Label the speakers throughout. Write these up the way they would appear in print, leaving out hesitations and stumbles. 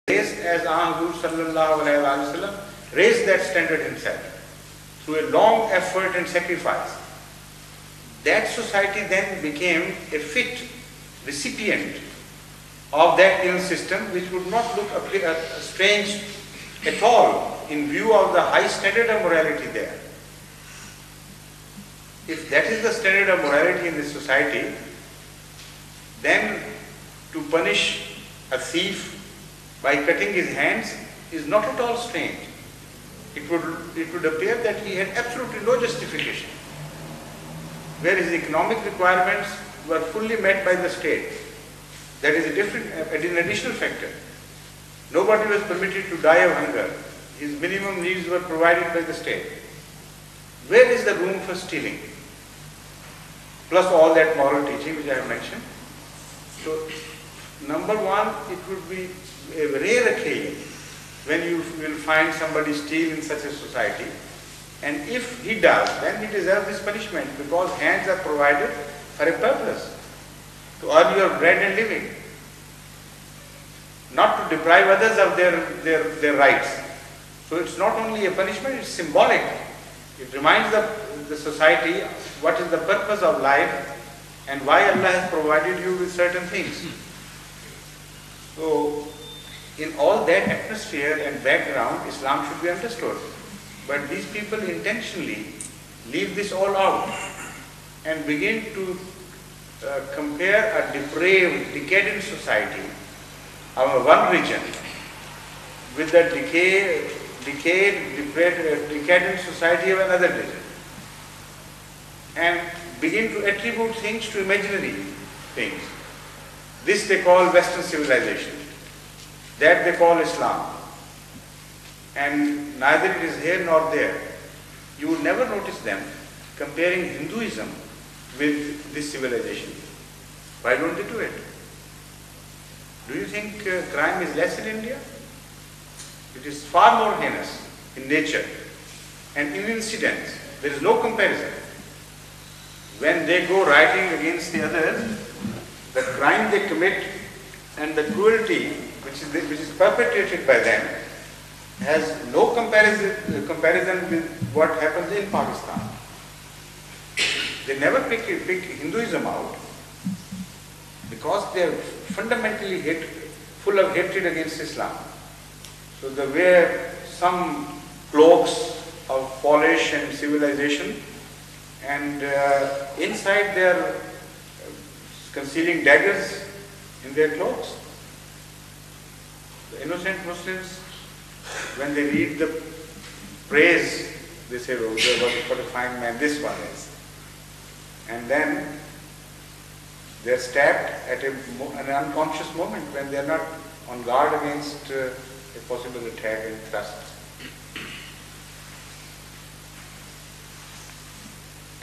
Speaker 1: raised as Huzur sallallahu alaihi wasallam raised that standard himself through a long effort and sacrifice. That society then became a fit recipient of that ill system, which would not look strange at all in view of the high standard of morality there. If that is the standard of morality in this society, then to punish a thief by cutting his hands is not at all strange. It would appear that he had absolutely no justification, where his economic requirements were fully met by the state. That is an additional factor. Nobody was permitted to die of hunger. His minimum needs were provided by the state. Where is the room for stealing? Plus all that moral teaching which I have mentioned. So, number one, it would be a rare occasion when you will find somebody steal in such a society. And if he does, then he deserves this punishment, because hands are provided for a purpose, to earn your bread and living, not to deprive others of their rights. So it's not only a punishment, it's symbolic. It reminds the society what is the purpose of life and why Allah has provided you with certain things. So in all that atmosphere and background, Islam should be understood. But these people intentionally leave this all out and begin to compare a depraved, decadent society of one region with the decadent society of another region, and begin to attribute things to imaginary things. This they call Western civilization, that they call Islam, and neither it is here nor there. You would never notice them comparing Hinduism with this civilization. Why don't they do it? Do you think crime is less in India? It is far more heinous in nature and in incidents. There is no comparison. When they go rioting against the others, the crime they commit and the cruelty which is perpetrated by them has no comparison with what happens in Pakistan. They never pick Hinduism out because they are fundamentally full of hatred against Islam. So they wear some cloaks of polish and civilization, and inside they are concealing daggers in their cloaks. The innocent Muslims, when they read the praise, they say, oh, what a fine man this one is. And then they are stabbed at an unconscious moment when they are not on guard against a possible attack and thrust.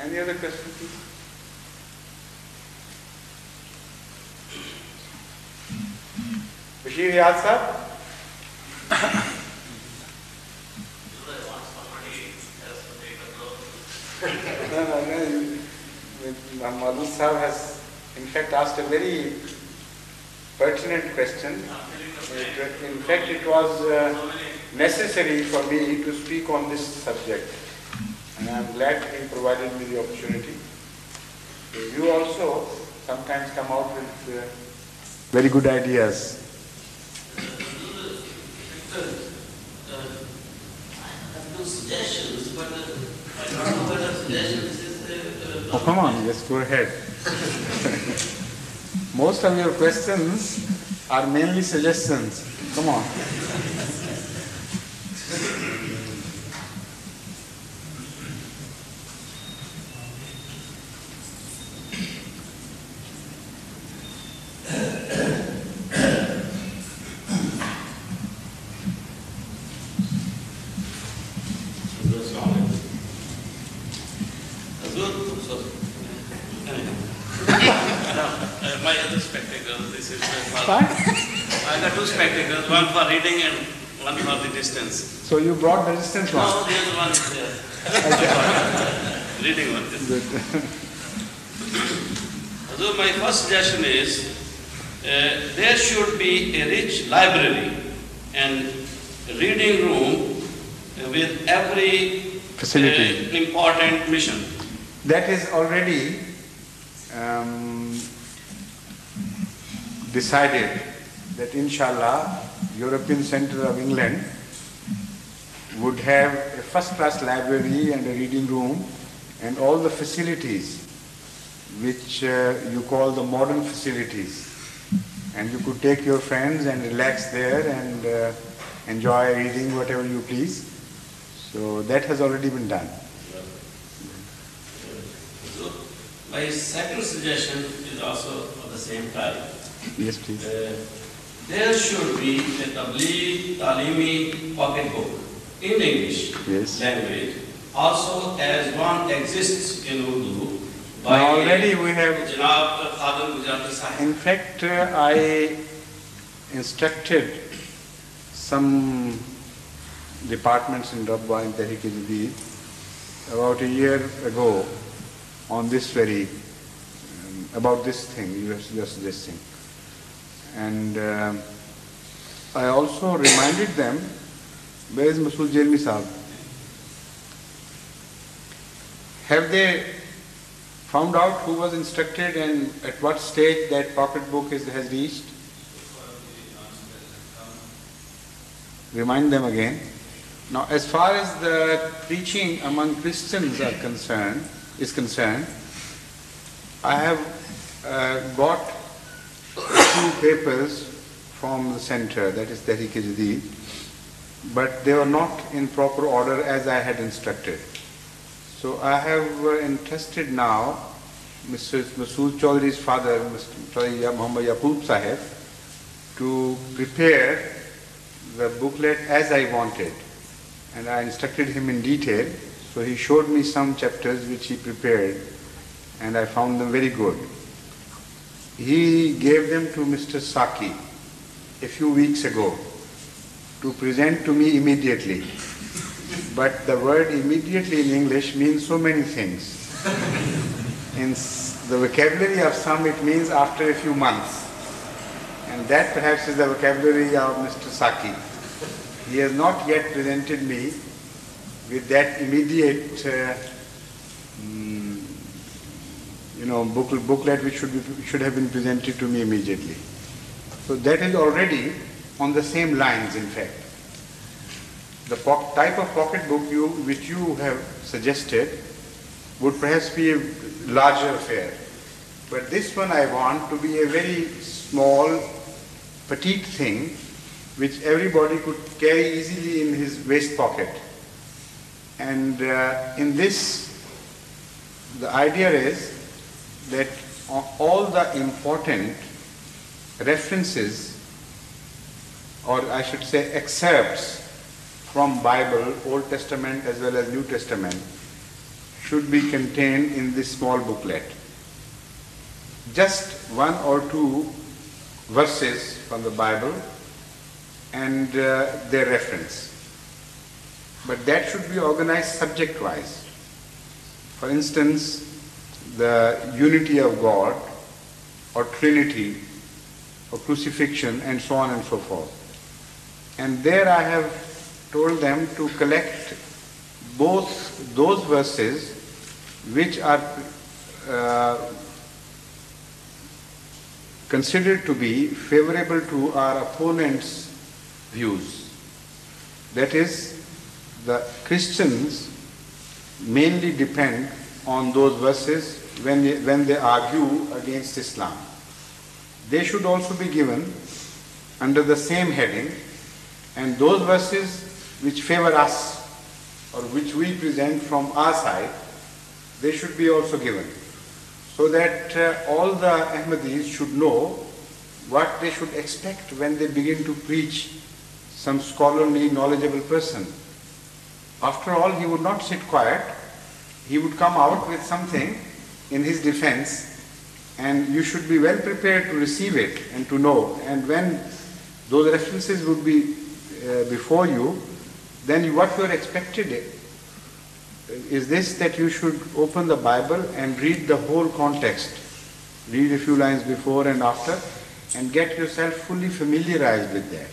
Speaker 1: Any other question, please? Bashir Yad Sahab? Madhu Sahab has in fact asked a very pertinent question. In fact, it was necessary for me to speak on this subject, and I am glad he provided me the opportunity. You also sometimes come out with very good ideas.
Speaker 2: Suggestions, but I don't know whether suggestions is
Speaker 1: oh, come on, just go ahead. Most of your questions are mainly suggestions. Come on.
Speaker 2: My other spectacles, this is I got two spectacles, one for reading and one for the distance.
Speaker 1: So you brought the distance one?
Speaker 2: No, the other one is there. Reading one. So my first suggestion is, there should be a rich library and reading room with every
Speaker 1: facility.
Speaker 2: Important mission.
Speaker 1: That is already decided that inshallah European Centre of England would have a first-class library and a reading room and all the facilities which you call the modern facilities, and you could take your friends and relax there and enjoy reading whatever you please. So that has already been done.
Speaker 2: So my second suggestion is also of the same type.
Speaker 1: Yes, please.
Speaker 2: There should be a Tabligh Talimi pocket book in English language, also as one exists in Urdu.
Speaker 1: Now already we have,
Speaker 2: Janab Khadim Gujarati Sahib.
Speaker 1: in fact, I instructed some departments in Rabwa and Tehreek-e-Jadid about a year ago on this very, about this thing you are suggesting. And I also reminded them, where is Masood Jelmi Sahib? Have they found out who was instructed and at what stage that pocket book has reached? Remind them again. Now, as far as the preaching among Christians is concerned, I have got two papers from the center, that is Tehreek-e-Jadid, but they were not in proper order as I had instructed. So I have entrusted now Mr. Masood Chaudhary's father, Mr. Muhammad Yaqub Sahib, to prepare the booklet as I wanted. And I instructed him in detail, so he showed me some chapters which he prepared, and I found them very good. He gave them to Mr. Saki a few weeks ago to present to me immediately. But the word immediately in English means so many things. In the vocabulary of some it means after a few months. And that perhaps is the vocabulary of Mr. Saki. He has not yet presented me with that immediate booklet which should have been presented to me immediately. So that is already on the same lines, in fact. The type of pocket book which you have suggested would perhaps be a larger affair. But this one I want to be a very small, petite thing which everybody could carry easily in his waist pocket. And in this, the idea is that all the important references, or I should say excerpts from Bible, Old Testament as well as New Testament, should be contained in this small booklet. Just one or two verses from the Bible and their reference. But that should be organized subject-wise. For instance, the unity of God, or Trinity, or crucifixion, and so on and so forth. And there I have told them to collect both those verses which are considered to be favorable to our opponent's views. That is, the Christians mainly depend on those verses when they argue against Islam. They should also be given under the same heading, and those verses which favor us or which we present from our side, they should be also given, so that all the Ahmadis should know what they should expect when they begin to preach some scholarly, knowledgeable person. After all, he would not sit quiet. He would come out with something in his defense, and you should be well prepared to receive it and to know. And when those references would be before you, then what you are expected is this, that you should open the Bible and read the whole context. Read a few lines before and after and get yourself fully familiarized with that.